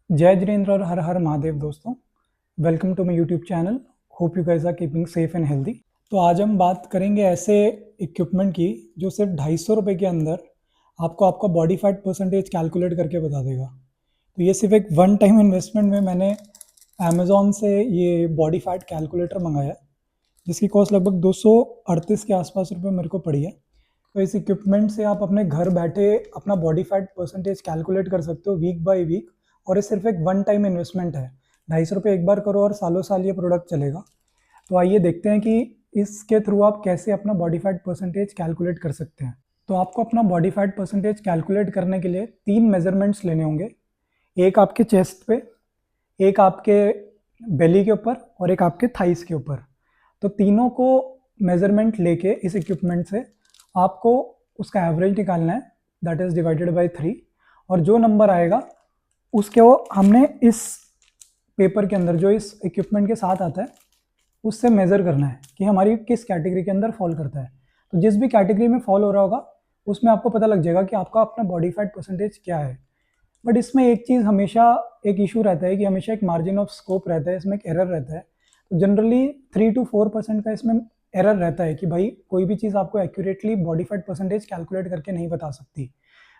जय जिनेंद्र और हर हर महादेव दोस्तों। Welcome to my YouTube channel. Hope you guys are keeping safe and healthy. तो आज हम बात करेंगे ऐसे इक्विपमेंट की जो सिर्फ 250 रुपये के अंदर आपको आपका बॉडी फैट परसेंटेज कैलकुलेट करके बता देगा। तो ये सिर्फ एक वन टाइम इन्वेस्टमेंट में मैंने अमेज़ॉन से ये बॉडी फैट कैलकुलेटर मंगाया, जिसकी कॉस्ट लगभग 238 के आसपास रुपये मेरे को पड़ी है। तो इस इक्विपमेंट से आप अपने घर बैठे अपना बॉडी फैट परसेंटेज कैलकुलेट कर सकते हो वीक बाय वीक, और ये सिर्फ एक वन टाइम इन्वेस्टमेंट है। 250 रुपये एक बार करो और सालों साल ये प्रोडक्ट चलेगा। तो आइए देखते हैं कि इसके थ्रू आप कैसे अपना बॉडी फैट परसेंटेज कैलकुलेट कर सकते हैं। तो आपको अपना बॉडी फैट परसेंटेज कैलकुलेट करने के लिए 3 मेजरमेंट्स लेने होंगे। एक आपके चेस्ट पे, एक आपके बेली के ऊपर और एक आपके थाइस के ऊपर। तो तीनों को मेजरमेंट लेके इस इक्विपमेंट से आपको उसका एवरेज निकालना है, दैट इज़ डिवाइडेड बाय 3। और जो नंबर आएगा उसके वो हमने इस पेपर के अंदर जो इस इक्विपमेंट के साथ आता है उससे मेज़र करना है कि हमारी किस कैटेगरी के अंदर फॉल करता है। तो जिस भी कैटेगरी में फॉल हो रहा होगा उसमें आपको पता लग जाएगा कि आपका अपना बॉडी फैट परसेंटेज क्या है। बट इसमें एक चीज़ हमेशा एक इशू रहता है कि हमेशा एक मार्जिन ऑफ स्कोप रहता है, इसमें एक एरर रहता है। तो जनरली 3 to 4% का इसमें एरर रहता है कि भाई कोई भी चीज़ आपको accurately body fat percentage calculate करके नहीं बता सकती।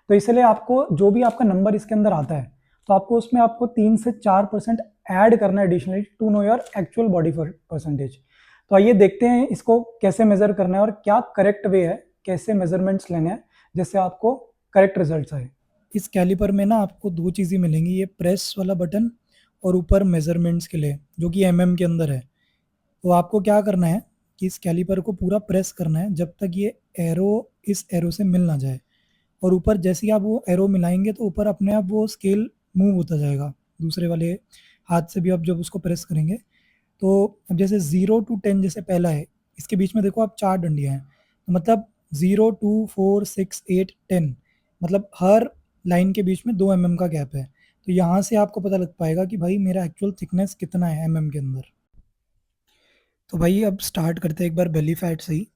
तो इसलिए आपको जो भी आपका नंबर इसके अंदर आता है तो आपको उसमें आपको 3 से 4% ऐड करना है additionally to know your actual body percentage. तो आइए देखते हैं इसको कैसे मेज़र करना है और क्या करेक्ट वे है, कैसे मेजरमेंट्स लेने हैं जिससे आपको करेक्ट रिजल्ट्स आए। इस कैलिपर में ना आपको दो चीज़ें मिलेंगी, ये प्रेस वाला बटन और ऊपर मेजरमेंट्स के लिए जो कि के अंदर है। तो आपको क्या करना है कि इस कैलिपर को पूरा प्रेस करना है जब तक ये एरो इस एरो से मिल ना जाए, और ऊपर जैसे ही आप वो एरो मिलाएंगे तो ऊपर अपने आप वो स्केल मूव होता जाएगा। दूसरे वाले हाथ से भी आप जब उसको प्रेस करेंगे तो अब जैसे 0 to 10 जैसे पहला है, इसके बीच में देखो आप 4 डंडियाँ हैं, तो मतलब 0 2 4 6 8 10, मतलब हर लाइन के बीच में 2 का गैप है। तो यहाँ से आपको पता लग पाएगा कि भाई मेरा एक्चुअल थिकनेस कितना है के अंदर। तो भाई अब स्टार्ट करते हैं एक बार बेली फैट से ही।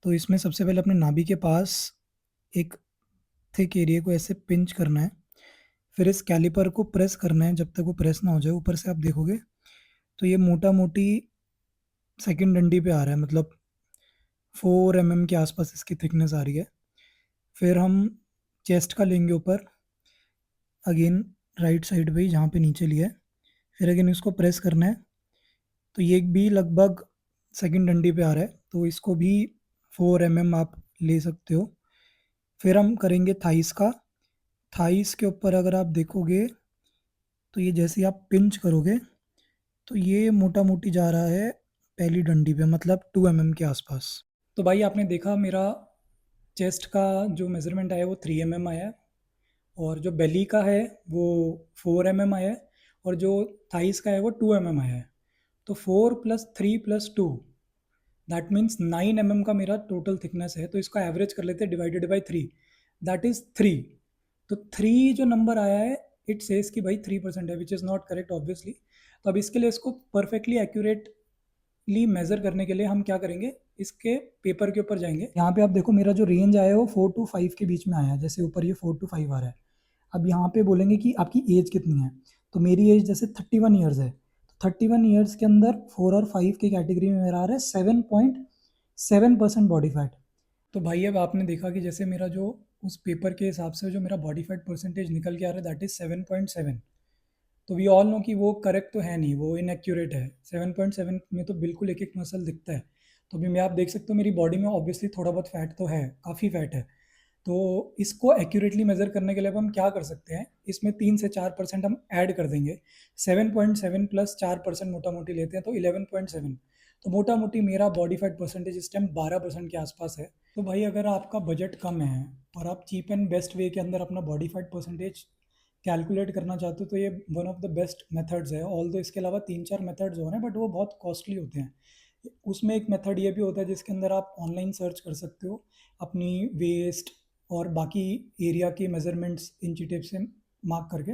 तो इसमें सबसे पहले अपने नाभि के पास एक थिक एरिया को ऐसे पिंच करना है, फिर इस कैलिपर को प्रेस करना है जब तक वो प्रेस ना हो जाए। ऊपर से आप देखोगे तो ये मोटा मोटी सेकंड डंडी पे आ रहा है, मतलब 4 के आसपास इसकी थिकनेस आ रही है। फिर हम चेस्ट का लेंगे ऊपर, अगेन राइट साइड पे ही जहाँ पे नीचे लिया है, फिर अगेन इसको प्रेस करना है। तो ये भी लगभग सेकंड डंडी पे आ रहा है, तो इसको भी 4 आप ले सकते हो। फिर हम करेंगे थाइस का। थाइस के ऊपर अगर आप देखोगे तो ये जैसे ही आप पिंच करोगे तो ये मोटा मोटी जा रहा है पहली डंडी पे, मतलब 2 के आसपास। तो भाई आपने देखा मेरा चेस्ट का जो मेज़रमेंट आया वो 3 आया है, और जो बेली का है वो 4 आया है, और जो थाइस का है वो 2 आया है। तो 4 + 3 + 2, दैट मीन्स 9 का मेरा टोटल थिकनेस है। तो इसका एवरेज कर लेते हैं डिवाइडेड बाई 3, दैट इज़ 3। तो 3 जो नंबर आया है इट सेज कि भाई 3% है, which is not correct obviously. तो अब इसके लिए इसको परफेक्टली एक्यूरेटली मेज़र करने के लिए हम क्या करेंगे, इसके पेपर के ऊपर जाएंगे। यहाँ पे आप देखो मेरा जो रेंज आया है वो 4 to 5 के बीच में आया है, जैसे ऊपर ये 4 to 5 आ रहा है। अब यहाँ पे बोलेंगे कि आपकी एज कितनी है, तो मेरी एज जैसे 31 ईयर्स है। तो 31 ईयर्स के अंदर 4 और 5 की कैटेगरी में मेरा आ रहा है 7.7% बॉडी फैट। तो भाई अब आपने देखा कि जैसे मेरा जो उस पेपर के हिसाब से जो मेरा बॉडी फैट परसेंटेज निकल के आ रहा है दैट इज़ 7.7। तो वी ऑल नो कि वो करेक्ट तो है नहीं, वो इनएक्यूरेट है। 7.7 में तो बिल्कुल एक एक मसल दिखता है। तो अभी मैं आप देख सकते हो मेरी बॉडी में ऑब्वियसली थोड़ा बहुत फैट तो है, काफ़ी फैट है। तो इसको एक्यूरेटली मेज़र करने के लिए अब हम क्या कर सकते हैं, इसमें 3 से 4% हम ऐड कर देंगे। 7.7 + 4% मोटा मोटी लेते हैं तो 11.7। तो मोटा मोटी मेरा बॉडी फैट परसेंटेज इस टाइम 12% के आसपास है। तो भाई अगर आपका बजट कम है और आप चीप एंड बेस्ट वे के अंदर अपना बॉडी फैट परसेंटेज कैलकुलेट करना चाहते हो तो ये one of the best methods है। ऑल दो इसके अलावा 3 4 मेथड्स हो रहे हैं बट वो बहुत कॉस्टली होते हैं। उसमें एक मेथड ये भी होता है जिसके अंदर आप ऑनलाइन सर्च कर सकते हो अपनी वेस्ट और बाकी एरिया के मेजरमेंट्स इंची टेप से मार्क करके।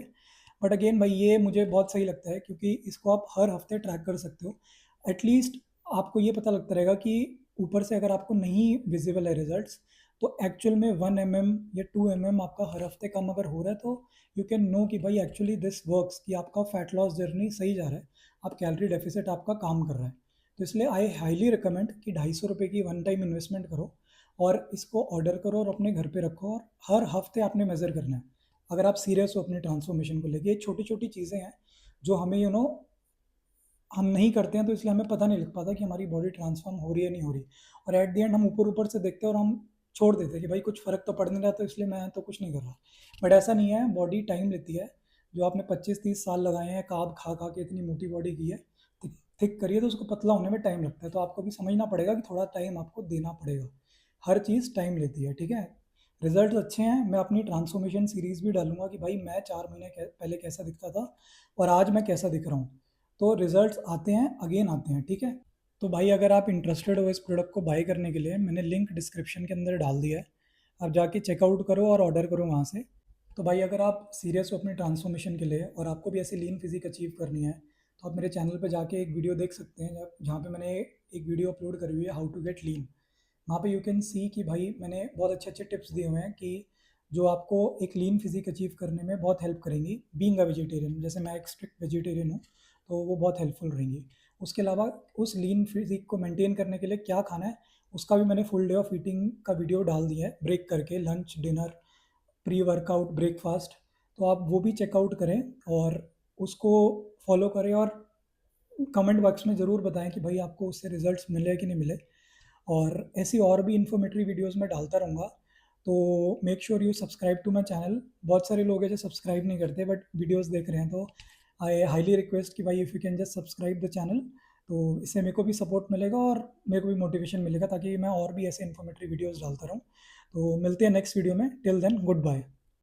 बट अगेन भाई ये मुझे बहुत सही लगता है क्योंकि इसको आप हर हफ्ते ट्रैक कर सकते हो। एटलीस्ट आपको ये पता लगता रहेगा कि ऊपर से अगर आपको नहीं विजिबल है रिजल्ट्स, तो एक्चुअल में 1 mm या 2 mm आपका हर हफ्ते कम अगर हो रहा है तो यू कैन नो कि भाई एक्चुअली दिस वर्क्स, कि आपका फैट लॉस जर्नी सही जा रहा है, आप कैलोरी डेफिसिट आपका काम कर रहा है। तो इसलिए आई हाईली रिकमेंड कि 250 रुपये की वन टाइम इन्वेस्टमेंट करो और इसको ऑर्डर करो और अपने घर पे रखो, और हर हफ्ते आपने मेज़र करना है अगर आप सीरियस हो अपनी ट्रांसफॉर्मेशन को लेके। ये छोटी छोटी चीज़ें हैं जो हमें हम नहीं करते हैं, तो इसलिए हमें पता नहीं लग पाता कि हमारी बॉडी ट्रांसफॉर्म हो रही है नहीं हो रही। और एट द एंड हम ऊपर ऊपर से देखते हैं और हम छोड़ देते हैं कि भाई कुछ फ़र्क तो पड़ नहीं रहा, तो इसलिए मैं तो कुछ नहीं कर रहा। बट ऐसा नहीं है, बॉडी टाइम लेती है। जो आपने 25-30 साल लगाए हैं कार्ब खा खा के इतनी मोटी बॉडी की है, थिक करिए तो उसको पतला होने में टाइम लगता है। तो आपको भी समझना पड़ेगा कि थोड़ा टाइम आपको देना पड़ेगा। हर चीज़ टाइम लेती है, ठीक है। रिजल्ट अच्छे हैं, मैं अपनी ट्रांसफॉर्मेशन सीरीज़ भी डालूंगा कि भाई मैं 4 महीने पहले कैसा दिखता था और आज मैं कैसा दिख रहा हूँ। तो रिजल्ट्स आते हैं, अगेन आते हैं, ठीक है। तो भाई अगर आप इंटरेस्टेड हो इस प्रोडक्ट को बाय करने के लिए, मैंने लिंक डिस्क्रिप्शन के अंदर डाल दिया है, आप जाके चेकआउट करो और ऑर्डर करो वहाँ से। तो भाई अगर आप सीरियस हो अपनी ट्रांसफॉर्मेशन के लिए और आपको भी ऐसी लीन फिजिक अचीव करनी है, तो आप मेरे चैनल पे जाके एक वीडियो देख सकते हैं जहाँ पे मैंने एक वीडियो अपलोड करी हुई है, हाउ टू गेट लीन। वहाँ पे यू कैन सी कि भाई मैंने बहुत अच्छे अच्छे टिप्स दिए हुए हैं कि जो आपको एक लीन फिजिक अचीव करने में बहुत हेल्प करेंगी, बीइंग अ वेजिटेरियन। जैसे मैं एक स्ट्रिक्ट वेजिटेरियन हूँ, तो वो बहुत हेल्पफुल रहेंगी। उसके अलावा उस लीन फिजिक को मेंटेन करने के लिए क्या खाना है, उसका भी मैंने फुल डे ऑफ ईटिंग का वीडियो डाल दिया है, ब्रेक करके, lunch, dinner, pre workout, breakfast. तो आप वो भी चेकआउट करें और उसको फॉलो करें, और कमेंट बॉक्स में ज़रूर बताएं कि भाई आपको उससे रिजल्ट्स मिले कि नहीं मिले। और ऐसी और भी इन्फॉर्मेटरी वीडियोस मैं डालता रहूँगा। तो make sure you subscribe to my channel. बहुत सारे लोग हैं जो सब्सक्राइब नहीं करते बट वीडियोस देख रहे हैं, तो आई हाईली रिक्वेस्ट कि भाई if you can just subscribe the channel. तो इससे मेरे को भी सपोर्ट मिलेगा और मेरे को भी मोटिवेशन मिलेगा, ताकि मैं और भी ऐसे इन्फॉर्मेटरी वीडियोस डालता रहूँ। तो मिलते हैं नेक्स्ट वीडियो में, टिल देन गुड बाय।